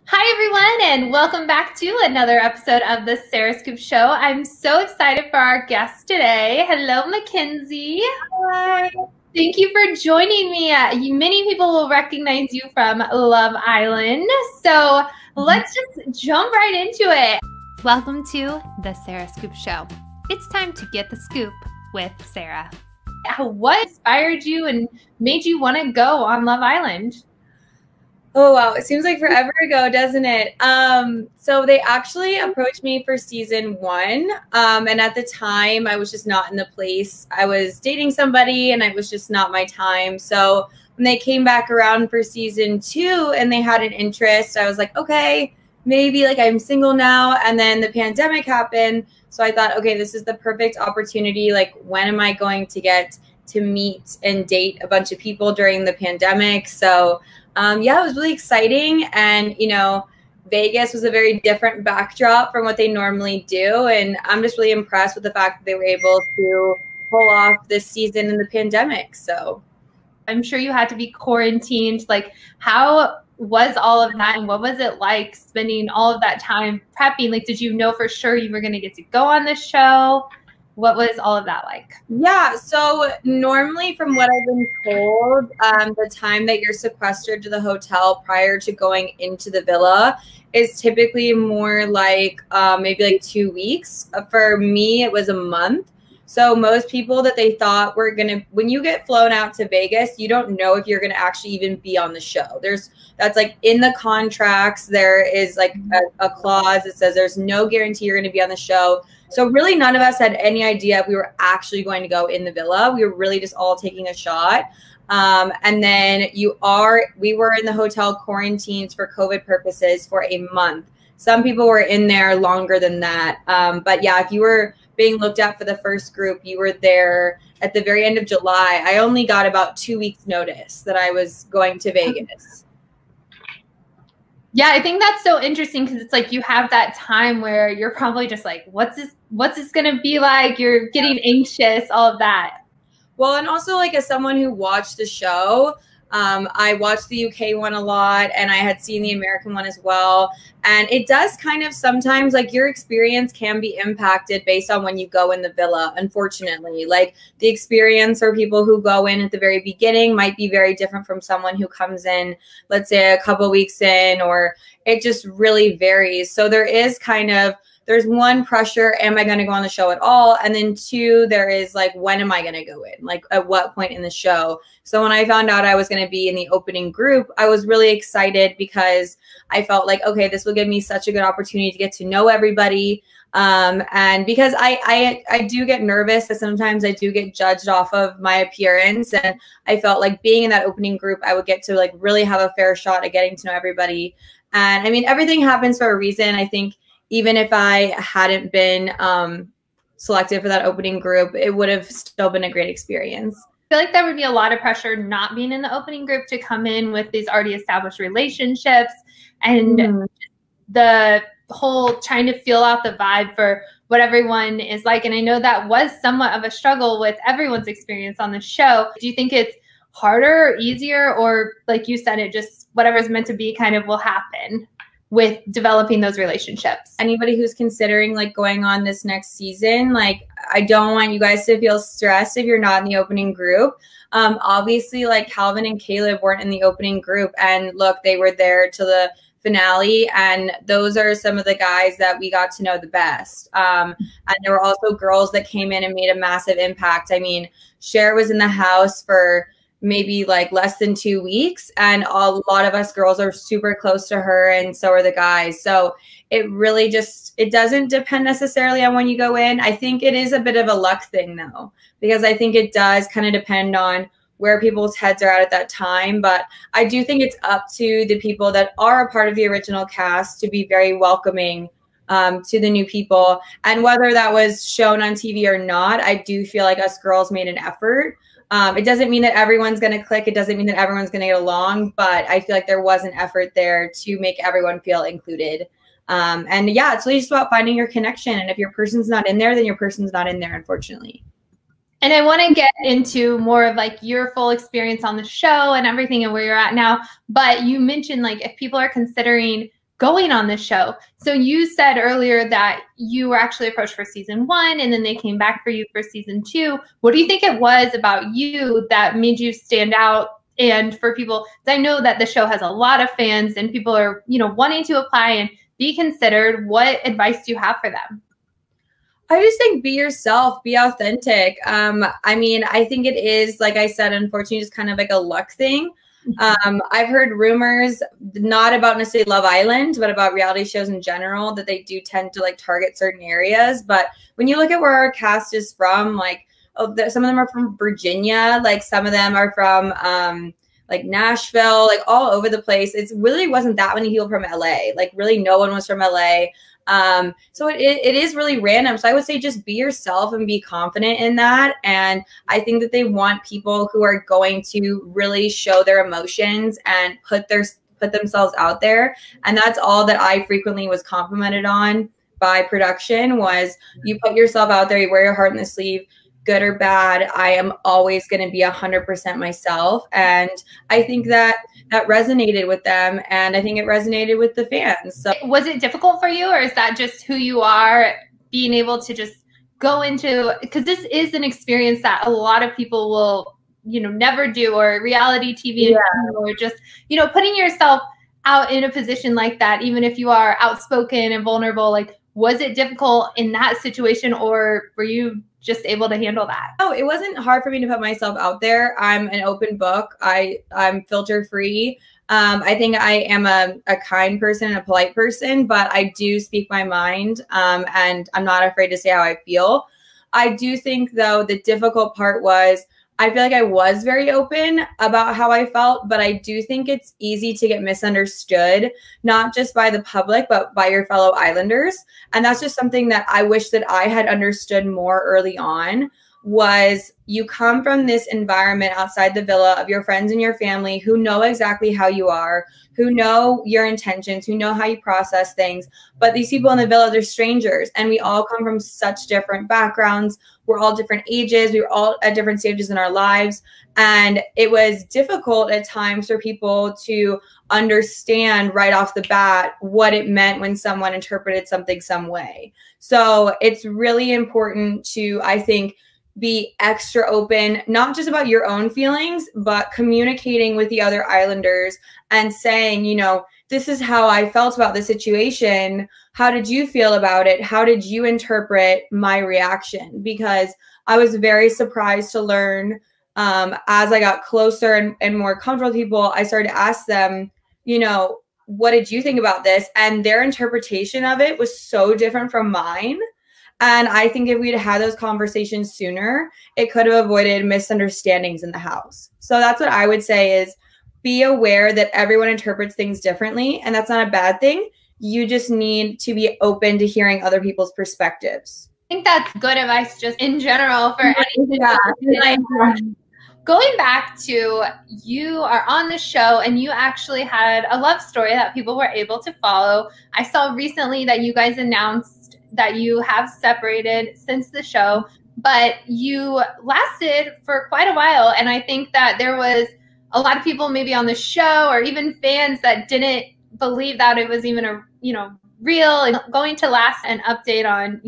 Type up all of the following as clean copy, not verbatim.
Hi, everyone, and welcome back to another episode of the Sarah Scoop Show. I'm so excited for our guest today. Hello, Mackenzie. Hi. Thank you for joining me. Many people will recognize you from Love Island. So let's just jump right into it. Welcome to the Sarah Scoop Show. It's time to get the scoop with Sarah. What inspired you and made you want to go on Love Island? Oh, wow. It seems like forever ago, doesn't it? So they actually approached me for season 1. And at the time, I was just not in the place. I was dating somebody and it was just not my time. So when they came back around for season 2 and they had an interest, I was like, okay, maybe like I'm single now. And then the pandemic happened. So I thought, okay, this is the perfect opportunity. Like, when am I going to get to meet and date a bunch of people during the pandemic? So yeah, it was really exciting. And, Vegas was a very different backdrop from what they normally do. And I'm just really impressed with the fact that they were able to pull off this season in the pandemic. So I'm sure you had to be quarantined. Like, how was all of that? And what was it like spending all of that time prepping? Like, did you know for sure you were going to get to go on this show? What was all of that like? Yeah, so normally from what I've been told, the time that you're sequestered to the hotel prior to going into the villa is typically more like maybe like 2 weeks. For me, it was a month. So most people that they thought were going to, when you get flown out to Vegas, you don't know if you're going to actually even be on the show. That's like in the contracts, there is like a clause that says there's no guarantee you're going to be on the show. So really none of us had any idea if we were actually going to go in the villa. We were really just all taking a shot. And then we were in the hotel quarantines for COVID purposes for a month. Some people were in there longer than that. But yeah, if you were being looked at for the first group, you were there at the very end of July. I only got about 2 weeks notice that I was going to Vegas. Yeah, I think that's so interesting because it's like you have that time where you're probably just like, what's this going to be like? You're getting anxious, all of that. Well, and also like as someone who watched the show, I watched the UK one a lot and I had seen the American one as well. And it does kind of sometimes like your experience can be impacted based on when you go in the villa, unfortunately. Like the experience for people who go in at the very beginning might be very different from someone who comes in, let's say a couple weeks in, or it just really varies. So there's one pressure, am I going to go on the show at all? And then 2, there is like, when am I going to go in? Like at what point in the show? So when I found out I was going to be in the opening group, I was really excited because I felt like, okay, this will give me such a good opportunity to get to know everybody. And because I do get nervous that sometimes I do get judged off of my appearance. And I felt like being in that opening group, I would get to like really have a fair shot at getting to know everybody. And I mean, everything happens for a reason. I think even if I hadn't been selected for that opening group, it would have still been a great experience. I feel like there would be a lot of pressure not being in the opening group to come in with these already established relationships and the whole trying to feel out the vibe for what everyone is like. And I know that was somewhat of a struggle with everyone's experience on the show. Do you think it's harder or easier, or like you said, it just whatever's meant to be kind of will happen with developing those relationships? Anybody who's considering like going on this next season, like I don't want you guys to feel stressed if you're not in the opening group. Obviously like Calvin and Caleb weren't in the opening group, and look, they were there to the finale, and those are some of the guys that we got to know the best. And there were also girls that came in and made a massive impact. I mean, Cher was in the house for maybe like less than 2 weeks, and a lot of us girls are super close to her, and so are the guys. So it really it doesn't depend necessarily on when you go in. I think it is a bit of a luck thing though, because I think it does kind of depend on where people's heads are at that time. But I do think it's up to the people that are a part of the original cast to be very welcoming to the new people. And whether that was shown on TV or not, I do feel like us girls made an effort. It doesn't mean that everyone's going to click. It doesn't mean that everyone's going to get along, but I feel like there was an effort there to make everyone feel included. And yeah, it's really just about finding your connection. And if your person's not in there, then your person's not in there, unfortunately. And I want to get into more of like your full experience on the show and everything and where you're at now. But you mentioned like if people are considering going on this show. So you said earlier that you were actually approached for season 1 and then they came back for you for season 2. What do you think it was about you that made you stand out? And for people, I know that the show has a lot of fans and people are, wanting to apply and be considered. What advice do you have for them? I just think be yourself, be authentic. I mean, I think it is, like I said, unfortunately, just kind of like a luck thing. I've heard rumors, not about necessarily Love Island, but about reality shows in general, that they do tend to like target certain areas. But when you look at where our cast is from, like, some of them are from Virginia, like some of them are from like Nashville, like all over the place. It really wasn't that many people from LA. Like really no one was from LA. So it is really random. So I would say just be yourself and be confident in that. And I think that they want people who are going to really show their emotions and put themselves out there. And that's all that I frequently was complimented on by production was you put yourself out there, you wear your heart in the sleeve, good or bad. I am always going to be 100% myself. And I think that resonated with them. And I think it resonated with the fans. So was it difficult for you, or is that just who you are, being able to just go into, because this is an experience that a lot of people will, never do, or reality TV, or just, putting yourself out in a position like that, even if you are outspoken and vulnerable, like, was it difficult in that situation, or were you just able to handle that? Oh, it wasn't hard for me to put myself out there. I'm an open book. I'm filter free. I think I am a kind person and a polite person, but I do speak my mind. And I'm not afraid to say how I feel. I do think though, the difficult part was I feel like I was very open about how I felt, but I do think it's easy to get misunderstood, not just by the public, but by your fellow Islanders. And that's just something that I wish that I had understood more early on, was you come from this environment outside the villa of your friends and your family who know exactly how you are, who know your intentions, who know how you process things. But these people in the villa, they're strangers, and we all come from such different backgrounds. We're all different ages. We were all at different stages in our lives. And it was difficult at times for people to understand right off the bat what it meant when someone interpreted something some way. So it's really important to, I think, be extra open, not just about your own feelings, but communicating with the other Islanders and saying, this is how I felt about the situation. How did you feel about it? How did you interpret my reaction? Because I was very surprised to learn as I got closer and more comfortable with people, I started to ask them, what did you think about this? And their interpretation of it was so different from mine. And I think if we'd had those conversations sooner, it could have avoided misunderstandings in the house. So that's what I would say is be aware that everyone interprets things differently. And that's not a bad thing. You just need to be open to hearing other people's perspectives. I think that's good advice just in general for anything. Going back to, you are on the show and you actually had a love story that people were able to follow. I saw recently that you guys announced that you have separated since the show, but you lasted for quite a while. And I think that there was a lot of people maybe on the show or even fans that didn't believe that it was even real. And going to last an update on,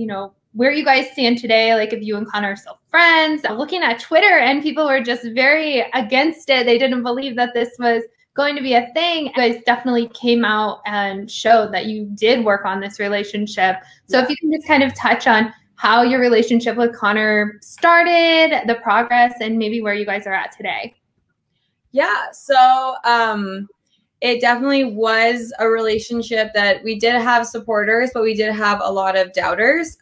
where you guys stand today, like if you and Connor are still friends. Looking at Twitter, and people were just very against it. They didn't believe that this was going to be a thing. You guys definitely came out and showed that you did work on this relationship. So if you can just kind of touch on how your relationship with Connor started, the progress, and maybe where you guys are at today. Yeah, so it definitely was a relationship that we did have supporters, but we did have a lot of doubters.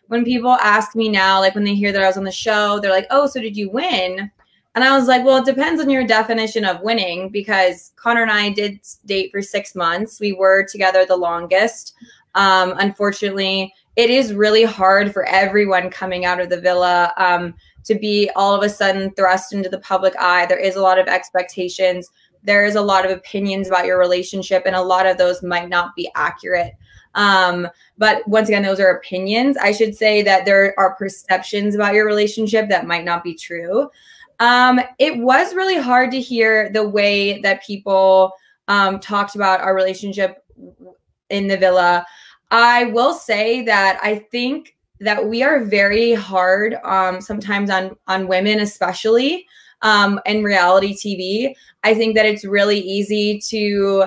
When people ask me now, like when they hear that I was on the show, they're like, oh, so did you win? And I was like, well, it depends on your definition of winning, because Connor and I did date for 6 months. We were together the longest. Unfortunately, it is really hard for everyone coming out of the villa to be all of a sudden thrust into the public eye. There is a lot of expectations. There is a lot of opinions about your relationship, and a lot of those might not be accurate. But once again, those are opinions. I should say that there are perceptions about your relationship that might not be true. It was really hard to hear the way that people talked about our relationship in the villa. I will say that I think that we are very hard sometimes on women, especially in reality TV. I think that it's really easy to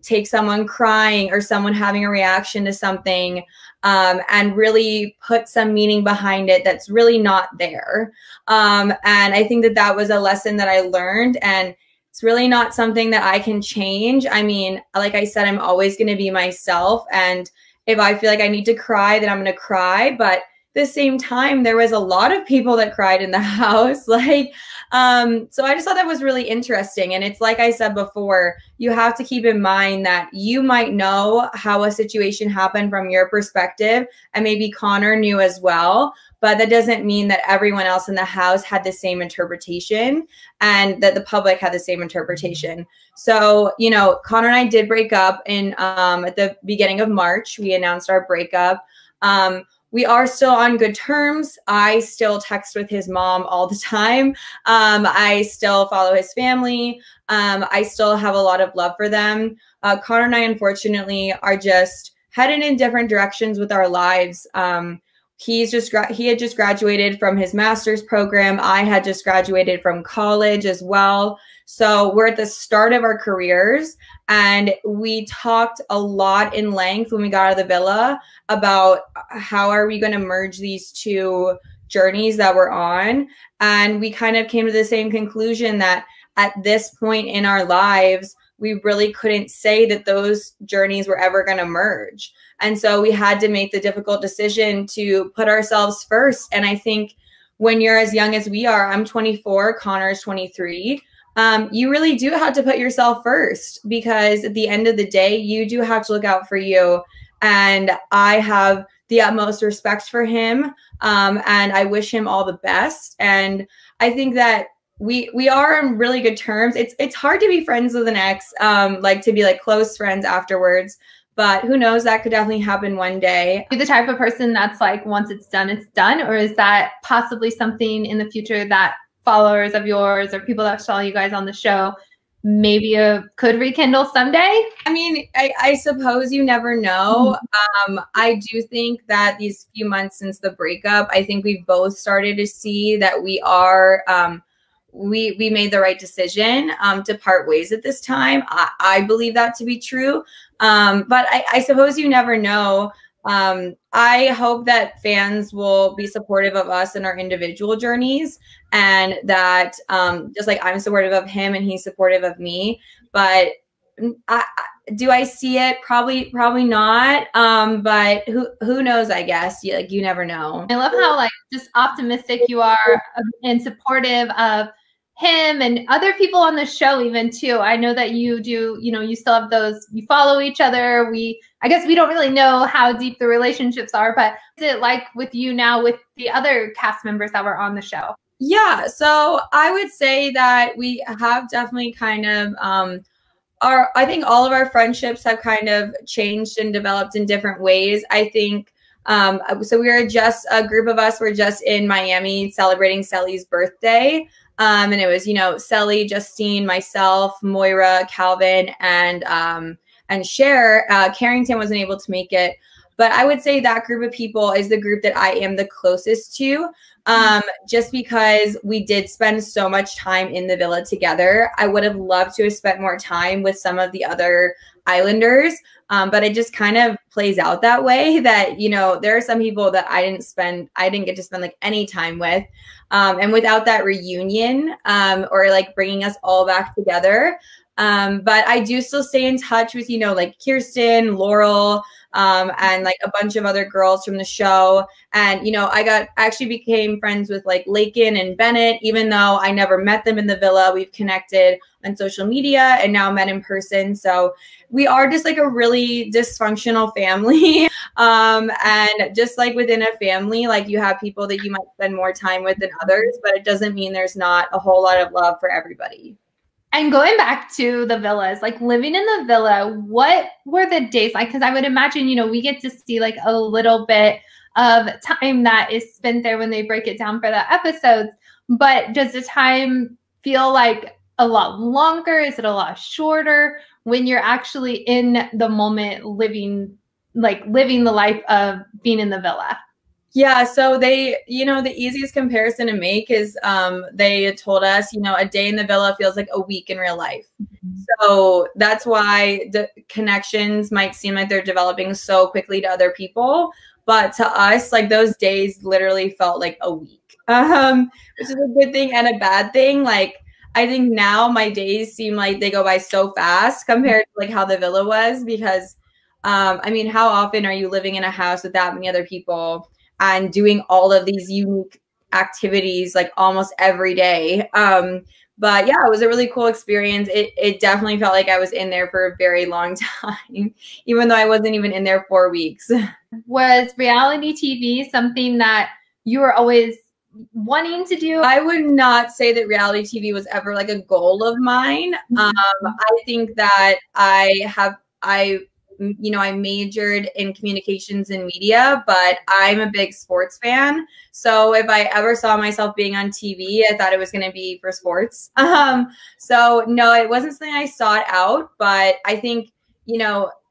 take someone crying or someone having a reaction to something and really put some meaning behind it that's really not there. And I think that that was a lesson that I learned, and it's really not something that I can change. I mean, like I said, I'm always going to be myself. And if I feel like I need to cry, then I'm going to cry. But at the same time, there was a lot of people that cried in the house. So I just thought that was really interesting. And it's like I said before, you have to keep in mind that you might know how a situation happened from your perspective, and maybe Connor knew as well. But that doesn't mean that everyone else in the house had the same interpretation and that the public had the same interpretation. So, you know, Connor and I did break up at the beginning of March. We announced our breakup. We are still on good terms. I still text with his mom all the time. I still follow his family. I still have a lot of love for them. Connor and I, unfortunately, are just headed in different directions with our lives. He had just graduated from his master's program. I had just graduated from college as well. So we're at the start of our careers, and we talked a lot in length when we got out of the villa about how are we going to merge these two journeys that we're on. And we kind of came to the same conclusion that at this point in our lives, we really couldn't say that those journeys were ever going to merge. And so we had to make the difficult decision to put ourselves first. And I think when you're as young as we are, I'm 24, Connor is 23, you really do have to put yourself first, because at the end of the day, you do have to look out for you. And I have the utmost respect for him, and I wish him all the best. And I think that we are on really good terms. It's hard to be friends with an ex, like to be like close friends afterwards. But who knows, that could definitely happen one day. Are you the type of person that's like, once it's done, or is that possibly something in the future that followers of yours or people that saw you guys on the show maybe could rekindle someday? I mean, I suppose you never know. I do think that these few months since the breakup, I think we've both started to see that we are we made the right decision to part ways at this time. I believe that to be true. But I suppose you never know. I hope that fans will be supportive of us in our individual journeys, and that just like I'm supportive of him and he's supportive of me. But do I see it? Probably not. But who knows, I guess. You never know. I love how like just optimistic you are and supportive of him and other people on the show even too. I know that you do, you still have those, you follow each other. I guess we don't really know how deep the relationships are, but is it like with you now with the other cast members that were on the show? Yeah, so I would say that we have definitely kind of I think all of our friendships have kind of changed and developed in different ways. I think so we were just a group of us were just in Miami celebrating Sally's birthday. And it was, Sally, Justine, myself, Moira, Calvin, and Cher. Carrington wasn't able to make it. But I would say that group of people is the group that I am the closest to, just because we did spend so much time in the villa together. I would have loved to have spent more time with some of the other Islanders, but it just kind of plays out that way that, there are some people that I didn't get to spend like any time with. And without that reunion or like bringing us all back together. But I do still stay in touch with, like Kirsten, Laurel, and like a bunch of other girls from the show. And, I actually became friends with like Lakin and Bennett, even though I never met them in the villa. We've connected on social media and now met in person. So we are just like a really dysfunctional family. And just like within a family, like you have people that you might spend more time with than others, but it doesn't mean there's not a whole lot of love for everybody. And going back to the villas, like living in the villa, what were the days like? Because I would imagine, we get to see like a little bit of time that is spent there when they break it down for the episodes. But does the time feel like a lot longer? Is it a lot shorter? when you're actually in the moment, living the life of being in the villa? Yeah, so they, the easiest comparison to make is they told us, a day in the villa feels like a week in real life. So that's why the connections might seem like they're developing so quickly to other people. But to us, like those days literally felt like a week, which is a good thing and a bad thing. Like I think now my days seem like they go by so fast compared to like how the villa was, because I mean, how often are you living in a house with that many other people and doing all of these unique activities like almost every day? But yeah, it was a really cool experience. It definitely felt like I was in there for a very long time, even though I wasn't even in there 4 weeks. Was reality TV something that you were always wanting to do? I would not say that reality TV was ever like a goal of mine. I think that I majored in communications and media, but I'm a big sports fan. So if I ever saw myself being on TV, I thought it was going to be for sports. So no, it wasn't something I sought out, but I think,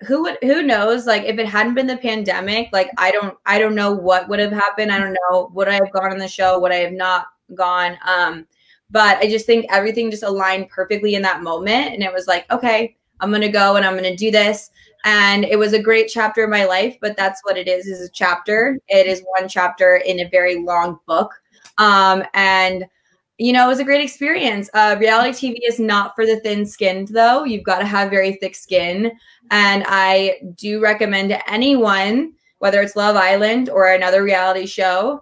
who knows, like if it hadn't been the pandemic, like I don't know what would have happened. I don't know, would I have gone on the show? Would I have not gone? But I just think everything just aligned perfectly in that moment. And it was like, okay, I'm going to go and I'm going to do this. And it was a great chapter of my life, but that's what it is a chapter. It is one chapter in a very long book. And it was a great experience. Reality TV is not for the thin-skinned, though. You've got to have very thick skin. And I do recommend to anyone, whether it's Love Island or another reality show,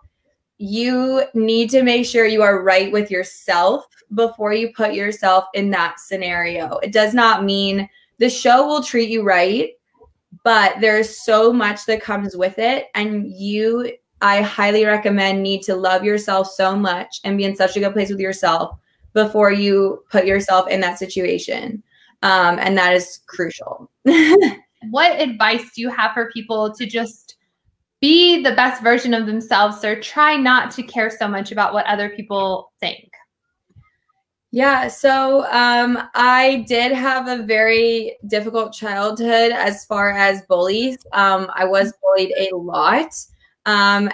you need to make sure you are right with yourself before you put yourself in that scenario. It does not mean the show will treat you right, but there's so much that comes with it. And I highly recommend, need to love yourself so much and be in such a good place with yourself before you put yourself in that situation. And that is crucial. What advice do you have for people to just be the best version of themselves, or try not to care so much about what other people think? Yeah, so I did have a very difficult childhood as far as bullies. I was bullied a lot. And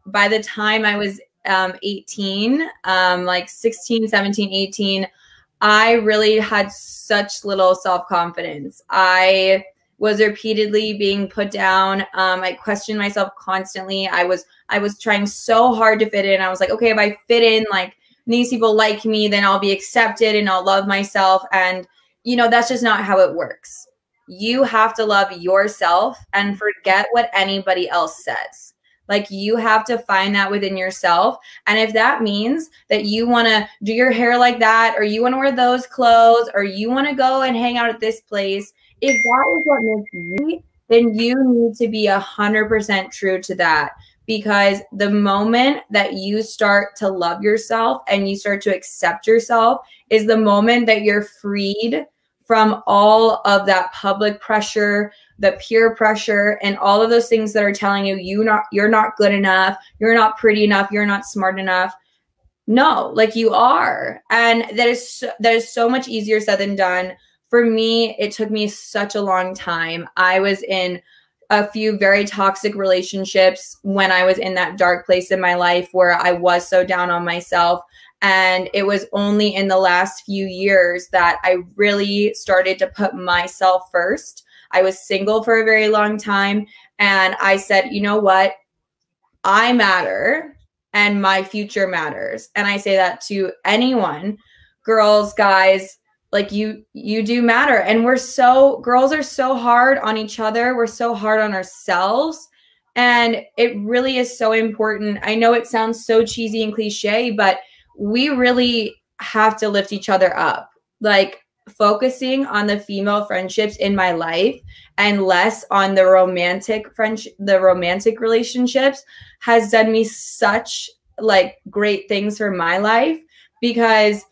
by the time I was 18, like 16, 17, 18, I really had such little self-confidence. I was repeatedly being put down. I questioned myself constantly. I was trying so hard to fit in. I was like, okay, if I fit in, like these people like me, then I'll be accepted and I'll love myself. And, that's just not how it works. You have to love yourself and forget what anybody else says. Like you have to find that within yourself. And if that means that you want to do your hair like that, or you want to wear those clothes, or you want to go and hang out at this place, if that is what makes you, then you need to be 100% true to that. Because the moment that you start to love yourself and you start to accept yourself is the moment that you're freed from all of that public pressure, the peer pressure, and all of those things that are telling you you're not good enough, you're not pretty enough, you're not smart enough. No, like you are. And that is so much easier said than done. For me, it took me such a long time. I was in a few very toxic relationships when I was in that dark place in my life where I was so down on myself. And it was only in the last few years that I really started to put myself first. I was single for a very long time. And I said, you know what? I matter and my future matters. And I say that to anyone, girls, guys, like you do matter. And girls are so hard on each other. We're so hard on ourselves. And it really is so important. I know it sounds so cheesy and cliche, but we really have to lift each other up. Like focusing on the female friendships in my life and less on the romantic relationships has done me such like great things for my life, because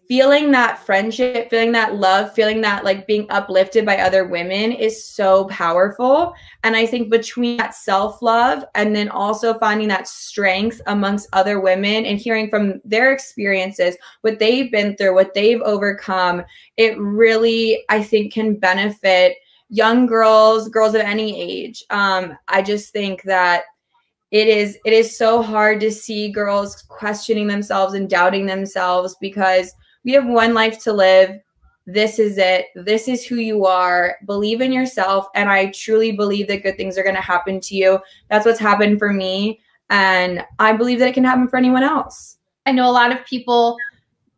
feeling that friendship, feeling that love, feeling that like being uplifted by other women is so powerful. And I think between that self-love and then also finding that strength amongst other women and hearing from their experiences, what they've been through, what they've overcome, it really, I think, can benefit young girls, girls of any age. I just think that it is so hard to see girls questioning themselves and doubting themselves because we have one life to live. This is it. This is who you are. Believe in yourself. And I truly believe that good things are going to happen to you. That's what's happened for me. And I believe that it can happen for anyone else. I know a lot of people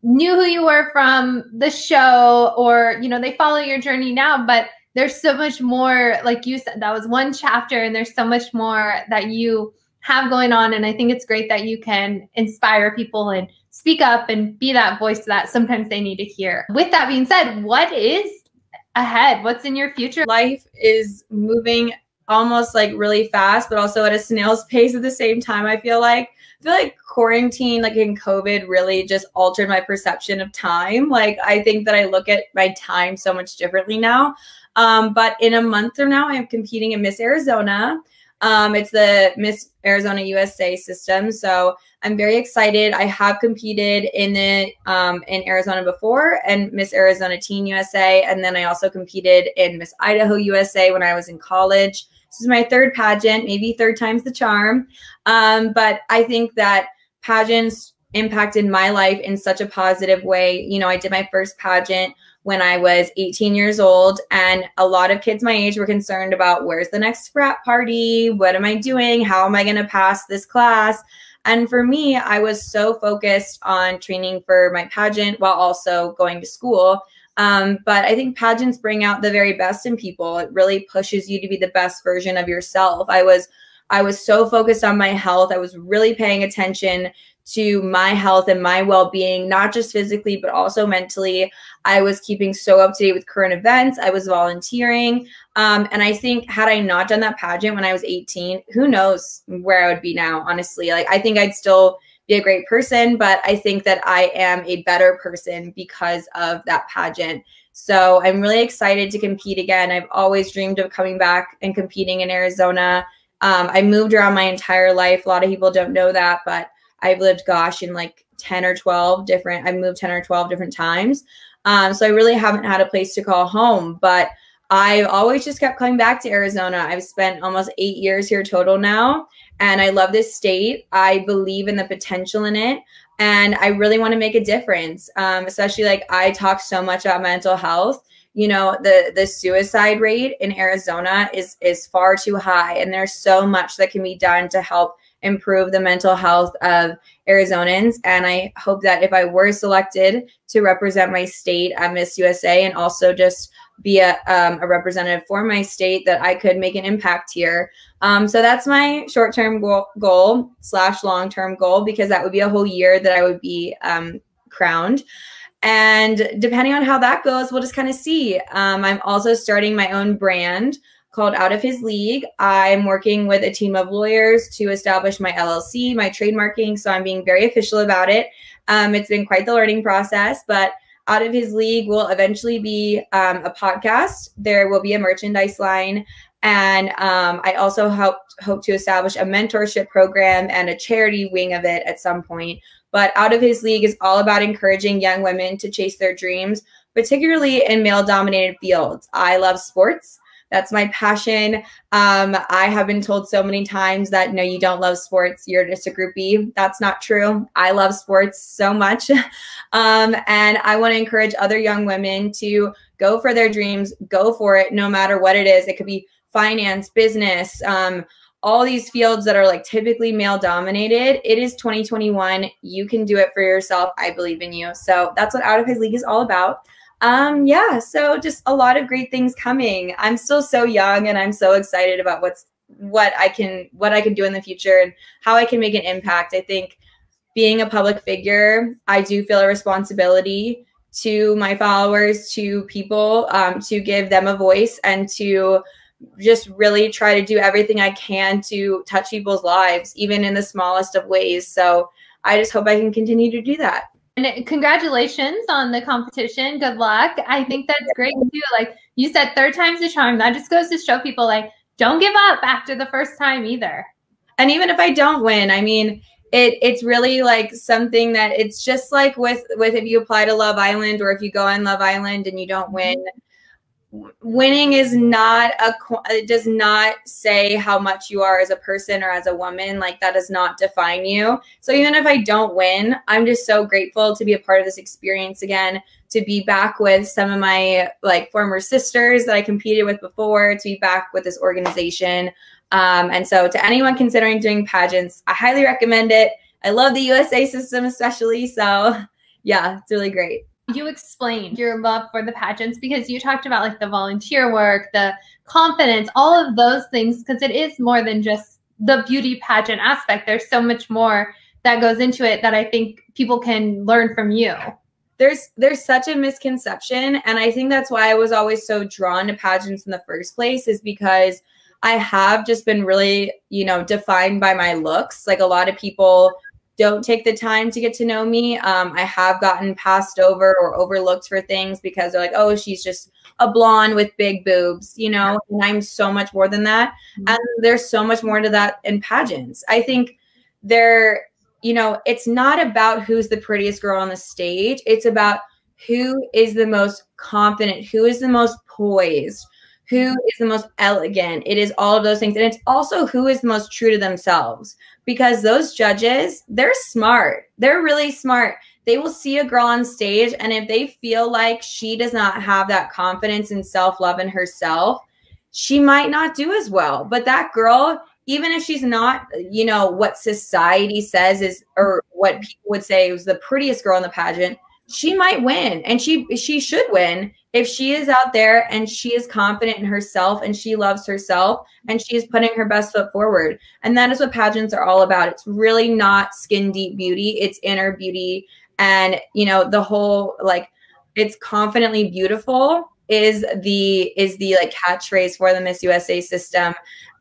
knew who you were from the show, or, you know, they follow your journey now, but there's so much more, like you said, that was one chapter, and there's so much more that you have going on. And I think it's great that you can inspire people and speak up and be that voice that sometimes they need to hear. With that being said, what is ahead? What's in your future? Life is moving almost like really fast, but also at a snail's pace at the same time. I feel like quarantine, like in COVID, really just altered my perception of time. Like, I think that I look at my time so much differently now. But in a month from now, I'm competing in Miss Arizona. It's the Miss Arizona USA system. So I'm very excited. I have competed in Arizona before, and Miss Arizona Teen USA. And then I also competed in Miss Idaho USA when I was in college. This is my third pageant, maybe third time's the charm. But I think that pageants impacted my life in such a positive way. You know, I did my first pageant when I was 18 years old, and a lot of kids my age were concerned about, where's the next frat party? What am I doing? How am I going to pass this class? And for me, I was so focused on training for my pageant while also going to school. But I think pageants bring out the very best in people. It really pushes you to be the best version of yourself. I was so focused on my health. I was really paying attention to my health and my well-being, not just physically, but also mentally. I was keeping so up to date with current events. I was volunteering. And I think had I not done that pageant when I was 18, who knows where I would be now, honestly. Like, I think I'd still be a great person, but I think that I am a better person because of that pageant. So I'm really excited to compete again. I've always dreamed of coming back and competing in Arizona. I moved around my entire life. A lot of people don't know that, but I've lived, in like 10 or 12 different, I've moved 10 or 12 different times. So I really haven't had a place to call home, but I've always just kept coming back to Arizona. I've spent almost 8 years here total now, and I love this state. I believe in the potential in it, and I really want to make a difference. Especially, like, I talk so much about mental health. You know, the suicide rate in Arizona is far too high, and there's so much that can be done to help improve the mental health of Arizonans. And I hope that if I were selected to represent my state at Miss USA and also just be a representative for my state, that I could make an impact here. So that's my short-term goal / long-term goal, because that would be a whole year that I would be crowned. And depending on how that goes, we'll just kind of see. I'm also starting my own brand called Out of His League. I'm working with a team of lawyers to establish my LLC, my trademarking. So I'm being very official about it. It's been quite the learning process, but Out of His League will eventually be a podcast. There will be a merchandise line. And I also hope to establish a mentorship program and a charity wing of it at some point. But Out of His League is all about encouraging young women to chase their dreams, particularly in male-dominated fields. I love sports. That's my passion. I have been told so many times that, no, you don't love sports, you're just a groupie. That's not true. I love sports so much. And I want to encourage other young women to go for their dreams, go for it, no matter what it is. It could be finance, business, all these fields that are like typically male dominated. It is 2021. You can do it for yourself. I believe in you. So that's what Out of His League is all about. Yeah, so just a lot of great things coming. I'm still so young, and I'm so excited about what I can do in the future and how I can make an impact. I think being a public figure, I do feel a responsibility to my followers, to people, to give them a voice and to just really try to do everything I can to touch people's lives, even in the smallest of ways. So I just hope I can continue to do that. And congratulations on the competition. Good luck. I think that's great too. Like you said, third time's the charm. That just goes to show people like, don't give up after the first time either. And even if I don't win, I mean, it's really like something that it's just like with if you apply to Love Island or if you go on Love Island and you don't win, winning is not it does not say how much you are as a person or as a woman. Like that does not define you. So even if I don't win, I'm just so grateful to be a part of this experience again, to be back with some of my like former sisters that I competed with before, to be back with this organization. And so to anyone considering doing pageants, I highly recommend it. I love the USA system especially. So yeah, it's really great. You explained your love for the pageants because you talked about like the volunteer work, the confidence, all of those things, because it is more than just the beauty pageant aspect. There's so much more that goes into it that I think people can learn from you. There's such a misconception. And I think that's why I was always so drawn to pageants in the first place, is because I have just been really, you know, defined by my looks. Like a lot of people don't take the time to get to know me. I have gotten passed over or overlooked for things because they're like, oh, she's just a blonde with big boobs, you know, and I'm so much more than that. And there's so much more to that in pageants. I think you know, it's not about who's the prettiest girl on the stage. It's about who is the most confident, who is the most poised, who is the most elegant. It is all of those things. And it's also who is the most true to themselves, because those judges, they're smart. They're really smart. They will see a girl on stage, and if they feel like she does not have that confidence and self-love in herself, she might not do as well. But that girl, even if she's not, you know, what society says is, or what people would say was the prettiest girl in the pageant, she might win, and she should win if she is out there and she is confident in herself and she loves herself and she is putting her best foot forward. And that is what pageants are all about. It's really not skin deep beauty. It's inner beauty. And, you know, the whole, like, it's confidently beautiful is the like catchphrase for the Miss USA system.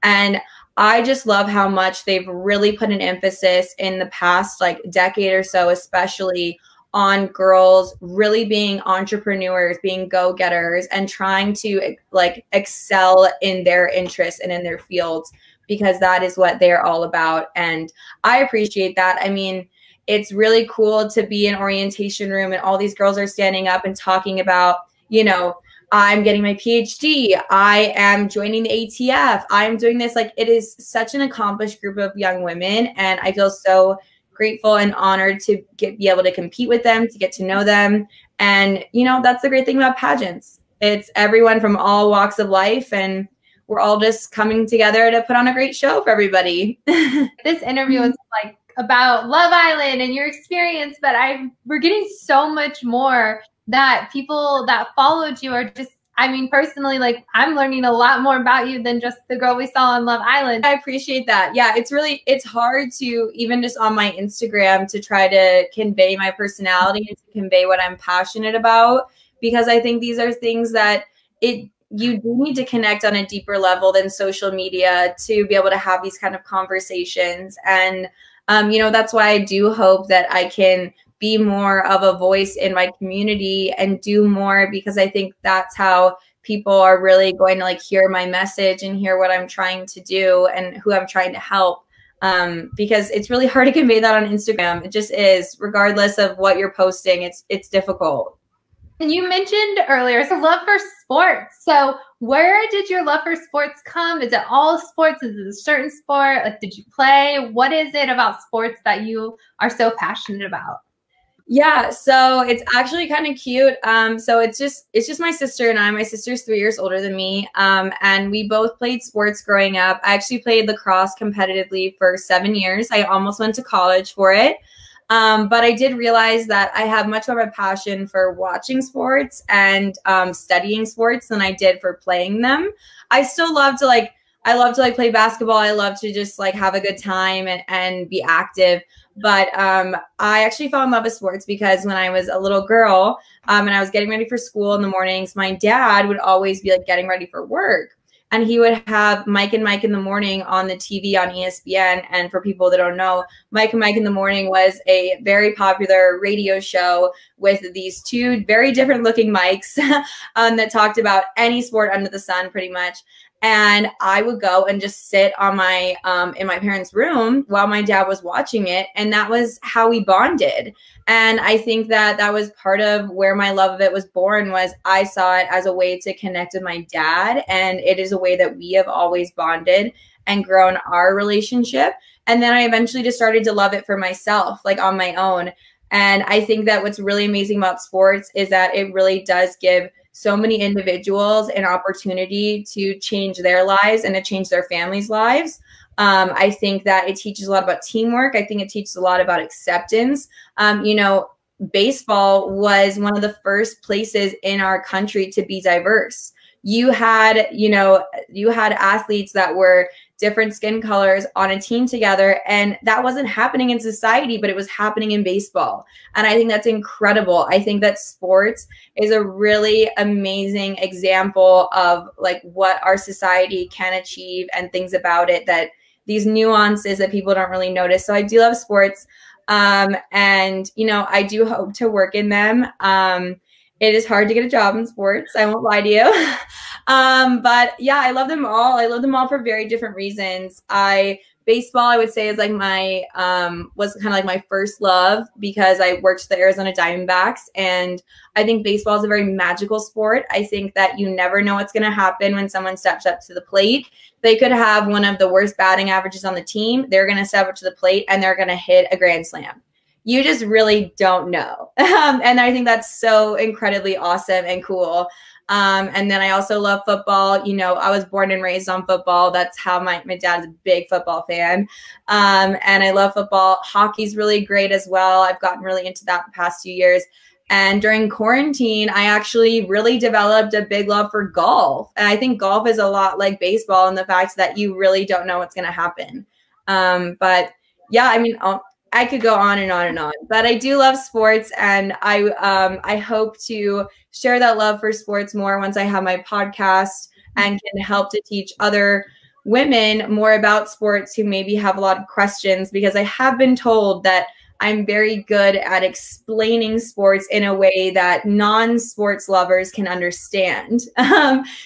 And I just love how much they've really put an emphasis in the past, like decade or so, especially on girls really being entrepreneurs, being go-getters, and trying to like excel in their interests and in their fields, because that is what they're all about. And I appreciate that. I mean, it's really cool to be in orientation room and all these girls are standing up and talking about, you know, I'm getting my PhD, I am joining the ATF, I'm doing this. Like, it is such an accomplished group of young women, and I feel so grateful and honored to be able to compete with them, to get to know them. And, you know, that's the great thing about pageants. It's everyone from all walks of life, and we're all just coming together to put on a great show for everybody. This interview was like about Love Island and your experience, but we're getting so much more that people that followed you are just, I mean, personally, like, I'm learning a lot more about you than just the girl we saw on Love Island. I appreciate that. Yeah, it's hard to, even just on my Instagram, to try to convey my personality and to convey what I'm passionate about, because I think these are things that you do need to connect on a deeper level than social media to be able to have these kind of conversations. And, you know, that's why I do hope that I can be more of a voice in my community and do more, because I think that's how people are really going to like hear my message and hear what I'm trying to do and who I'm trying to help. Because it's really hard to convey that on Instagram. It just is, regardless of what you're posting, it's difficult. And you mentioned earlier, so love for sports. So where did your love for sports come? Is it all sports? Is it a certain sport? Like, did you play? What is it about sports that you are so passionate about? Yeah, so it's actually kind of cute. So it's just my sister and I. My sister's 3 years older than me, and we both played sports growing up. I actually played lacrosse competitively for 7 years. I almost went to college for it, but I did realize that I have much more of a passion for watching sports and studying sports than I did for playing them. I still love to I love to play basketball. I love to just have a good time and be active. But I actually fell in love with sports because when I was a little girl and I was getting ready for school in the mornings, my dad would always be getting ready for work. and he would have Mike and Mike in the Morning on the TV on ESPN. And for people that don't know, Mike and Mike in the Morning was a very popular radio show with these two very different looking mics that talked about any sport under the sun pretty much. And I would go and just sit on my in my parents' room while my dad was watching it, and that was how we bonded. And I think that that was part of where my love of it was born. Was I saw it as a way to connect with my dad, and it is a way that we have always bonded and grown our relationship. And then I eventually just started to love it for myself, like on my own. And I think that what's really amazing about sports is that it really does give so many individuals an opportunity to change their lives and to change their families' lives. I think that it teaches a lot about teamwork. I think it teaches a lot about acceptance. You know, baseball was one of the first places in our country to be diverse. You had athletes that were different skin colors on a team together, and that wasn't happening in society, but it was happening in baseball. And I think that's incredible. I think that sports is a really amazing example of like what our society can achieve and things about it, that these nuances that people don't really notice. So I do love sports. And, you know, I do hope to work in them. It is hard to get a job in sports. I won't lie to you. But yeah, I love them all. I love them all for very different reasons. Baseball, I would say, is like my, was kind of like my first love, because I worked for the Arizona Diamondbacks, and I think baseball is a very magical sport. I think that you never know what's going to happen when someone steps up to the plate. They could have one of the worst batting averages on the team. They're going to step up to the plate and they're going to hit a grand slam. You just really don't know. And I think that's so incredibly awesome and cool. And then I also love football. You know, I was born and raised on football. That's how my dad's a big football fan. And I love football. Hockey's really great as well. I've gotten really into that the past few years. And during quarantine, I actually really developed a big love for golf. And I think golf is a lot like baseball in the fact that you really don't know what's going to happen. But yeah, I mean, I could go on and on and on, but I do love sports, and I hope to share that love for sports more once I have my podcast and can help to teach other women more about sports who maybe have a lot of questions, because I have been told that I'm very good at explaining sports in a way that non-sports lovers can understand.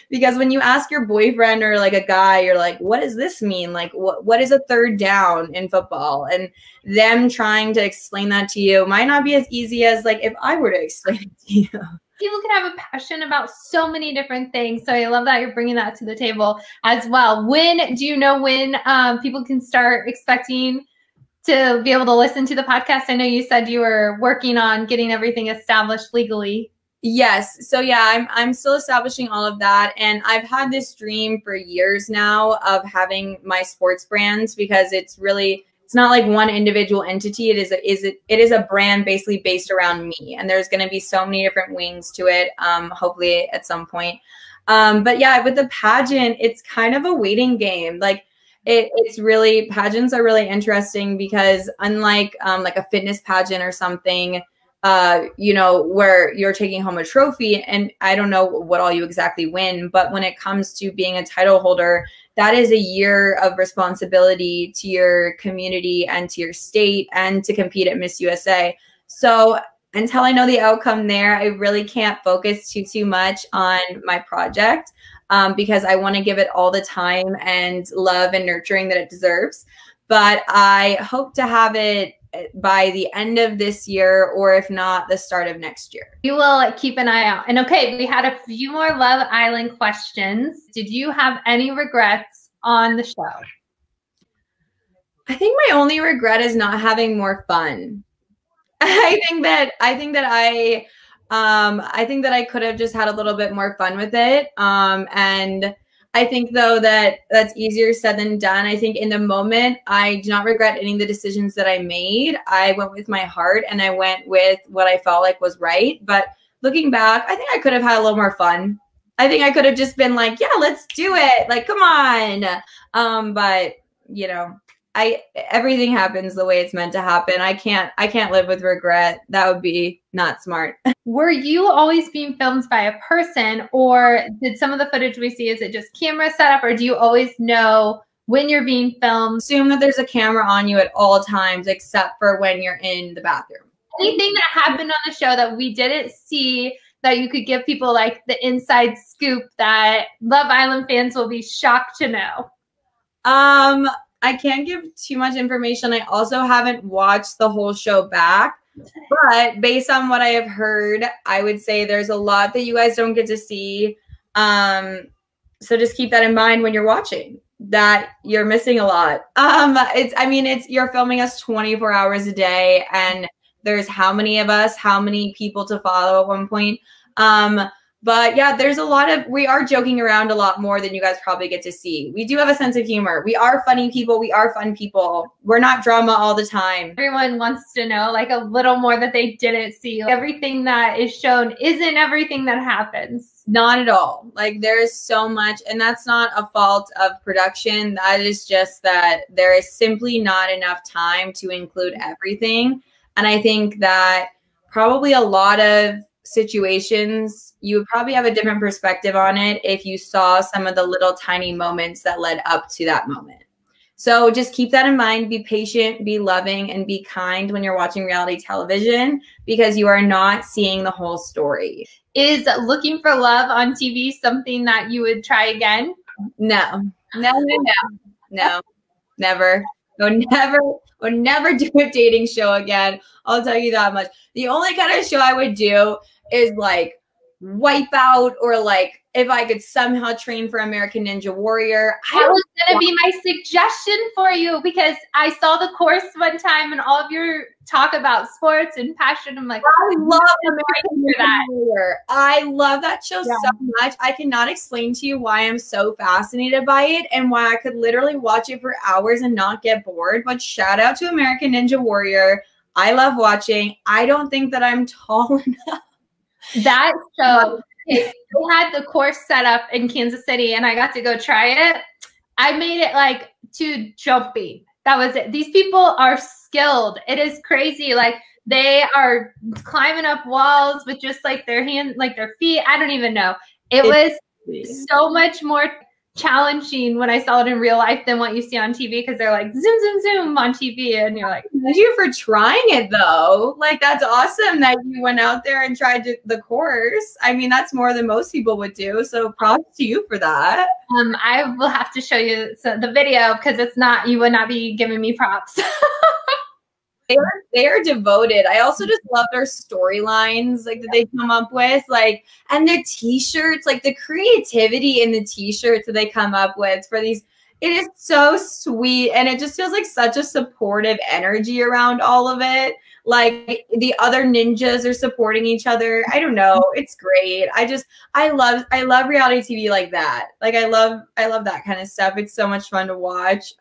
Because when you ask your boyfriend or like a guy, you're like, what does this mean? Like, what is a third down in football? And them trying to explain that to you might not be as easy as like if I were to explain it to you. People can have a passion about so many different things. So I love that you're bringing that to the table as well. Do you know when people can start expecting to be able to listen to the podcast? I know you said you were working on getting everything established legally. Yes. So yeah, I'm still establishing all of that. And I've had this dream for years now of having my sports brands, because it's not like one individual entity. It is a brand basically based around me. And there's going to be so many different wings to it, hopefully at some point. But yeah, with the pageant, it's kind of a waiting game. Like, pageants are really interesting, because unlike like a fitness pageant or something, you know, where you're taking home a trophy, and I don't know what all you exactly win, but when it comes to being a title holder, that is a year of responsibility to your community and to your state, and to compete at Miss USA. So until I know the outcome there, I really can't focus too much on my project. Because I want to give it all the time and love and nurturing that it deserves. But I hope to have it by the end of this year, or if not, the start of next year. You will keep an eye out. And okay, we had a few more Love Island questions. Did you have any regrets on the show? I think my only regret is not having more fun. I think that I could have just had a little bit more fun with it. And I think, though, that that's easier said than done. I think in the moment, I do not regret any of the decisions that I made. I went with my heart, and I went with what I felt like was right. But looking back, I think I could have had a little more fun. I think I could have just been like, yeah, let's do it. Like, come on. But, you know, everything happens the way it's meant to happen. I can't live with regret. That would be not smart. Were you always being filmed by a person, or did some of the footage we see, is it just camera setup, or do you always know when you're being filmed? Assume that there's a camera on you at all times, except for when you're in the bathroom. Anything that happened on the show that we didn't see that you could give people like the inside scoop that Love Island fans will be shocked to know? I can't give too much information. I also haven't watched the whole show back, but based on what I have heard, I would say there's a lot that you guys don't get to see. So just keep that in mind when you're watching, that you're missing a lot. You're filming us 24 hours a day, and there's how many of us, how many people to follow at one point. But yeah, there's a lot of, we are joking around a lot more than you guys probably get to see. We do have a sense of humor. We are funny people. We are fun people. We're not drama all the time. Everyone wants to know like a little more that they didn't see. Everything that is shown isn't everything that happens. Not at all. Like, there is so much, and that's not a fault of production. That is just that there is simply not enough time to include everything. And I think that probably a lot of situations, you would probably have a different perspective on it if you saw some of the little tiny moments that led up to that moment. So just keep that in mind. Be patient, be loving, and be kind when you're watching reality television, because you are not seeing the whole story. Is looking for love on TV something that you would try again? No, never. Would never do a dating show again. I'll tell you that much. The only kind of show I would do is like Wipeout, or like if I could somehow train for American Ninja Warrior. That was going to be my suggestion for you, because I saw the course one time and all of your talk about sports and passion. I'm like, I love American Ninja Warrior. I love that show so much. I cannot explain to you why I'm so fascinated by it and why I could literally watch it for hours and not get bored. But shout out to American Ninja Warrior. I love watching. I don't think that I'm tall enough. That show, they had the course set up in Kansas City and I got to go try it. I made it like too jumpy. That was it. These people are skilled. It is crazy. Like, they are climbing up walls with just like their hand, like their feet. I don't even know. It was so much more challenging when I saw it in real life than what you see on TV, because they're like zoom, zoom, zoom on TV, and you're like, thank you for trying it though. Like, that's awesome that you went out there and tried the course. I mean, that's more than most people would do. So props to you for that. I will have to show you the video, because it's not, you would not be giving me props. They are devoted. I also just love their storylines, like, that they come up with, like, and their t-shirts, like the creativity in the t-shirts that they come up with for these. It is so sweet, and it just feels like such a supportive energy around all of it. Like, the other ninjas are supporting each other. I don't know. It's great. I love reality TV like that. Like, I love that kind of stuff. It's so much fun to watch.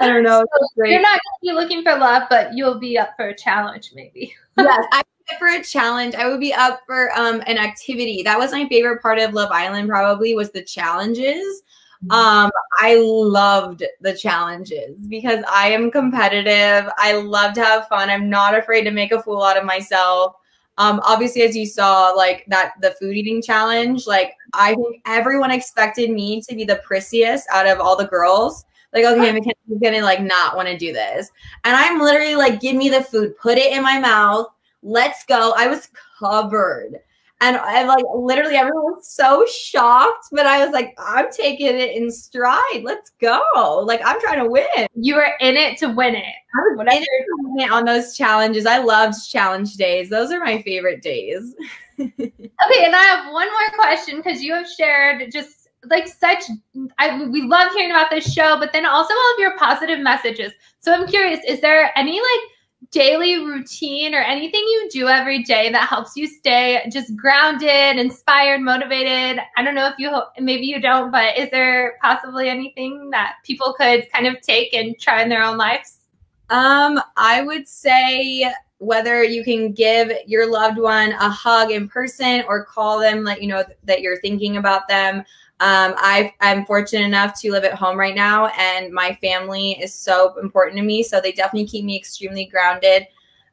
I don't know. So you're not going to be looking for love, but you'll be up for a challenge, maybe. Yes, I would be up for a challenge. I would be up for an activity. That was my favorite part of Love Island, probably, was the challenges. I loved the challenges because I am competitive. I love to have fun. I'm not afraid to make a fool out of myself. Obviously, as you saw, like the food eating challenge, like, I think everyone expected me to be the prissiest out of all the girls. Like, okay, Mackenzie's gonna like not want to do this. And I'm literally like, give me the food, put it in my mouth, let's go. I was covered. And I like, literally everyone was so shocked, but I was like, I'm taking it in stride. Let's go. Like, I'm trying to win. You were in it to win it. I was in it to win it on those challenges. I loved challenge days. Those are my favorite days. Okay, and I have one more question, because you have shared just like we love hearing about this show, but then also all of your positive messages. So I'm curious, is there any like daily routine or anything you do every day that helps you stay just grounded, inspired, motivated? I don't know if maybe you don't, but is there possibly anything that people could kind of take and try in their own lives? I would say whether you can give your loved one a hug in person or call them, let you know that you're thinking about them. I'm fortunate enough to live at home right now, and my family is so important to me. So they definitely keep me extremely grounded.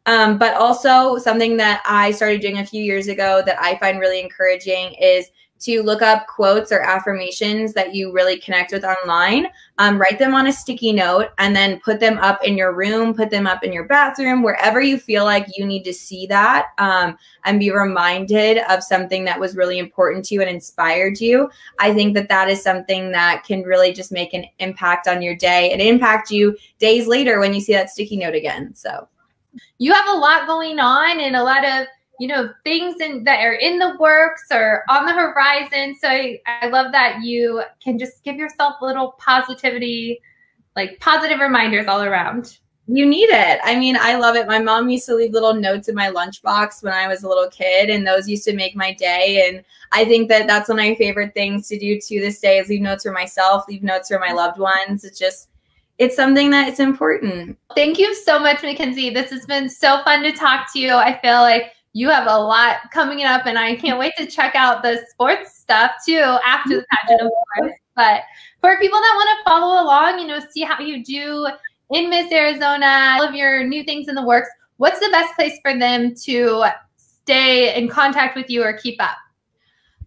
But also something that I started doing a few years ago that I find really encouraging is to look up quotes or affirmations that you really connect with online, write them on a sticky note, and then put them up in your room, put them up in your bathroom, wherever you feel like you need to see that, and be reminded of something that was really important to you and inspired you. I think that that is something that can really just make an impact on your day and impact you days later when you see that sticky note again. So you have a lot going on and a lot of, you know, things that are in the works or on the horizon. So I love that you can just give yourself little positivity, like positive reminders all around. You need it. I mean, I love it. My mom used to leave little notes in my lunchbox when I was a little kid, and those used to make my day. And I think that that's one of my favorite things to do to this day is leave notes for myself, leave notes for my loved ones. It's something that it's important. Thank you so much, Mackenzie. This has been so fun to talk to you. I feel like you have a lot coming up, and I can't wait to check out the sports stuff too after the pageant, of course. But for people that want to follow along, you know, see how you do in Miss Arizona, all of your new things in the works, what's the best place for them to stay in contact with you or keep up?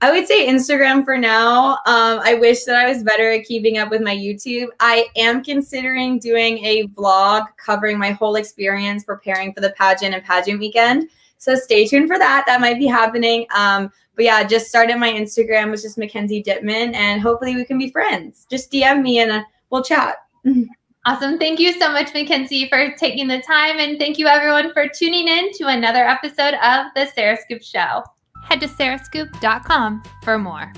I would say Instagram for now. I wish that I was better at keeping up with my YouTube. I am considering doing a vlog covering my whole experience preparing for the pageant and pageant weekend. So stay tuned for that. That might be happening. But yeah, just started my Instagram, which is Mackenzie Dipman, and hopefully we can be friends. Just DM me and we'll chat. Awesome. Thank you so much, Mackenzie, for taking the time. And thank you, everyone, for tuning in to another episode of The Sarah Scoop Show. Head to sarahscoop.com for more.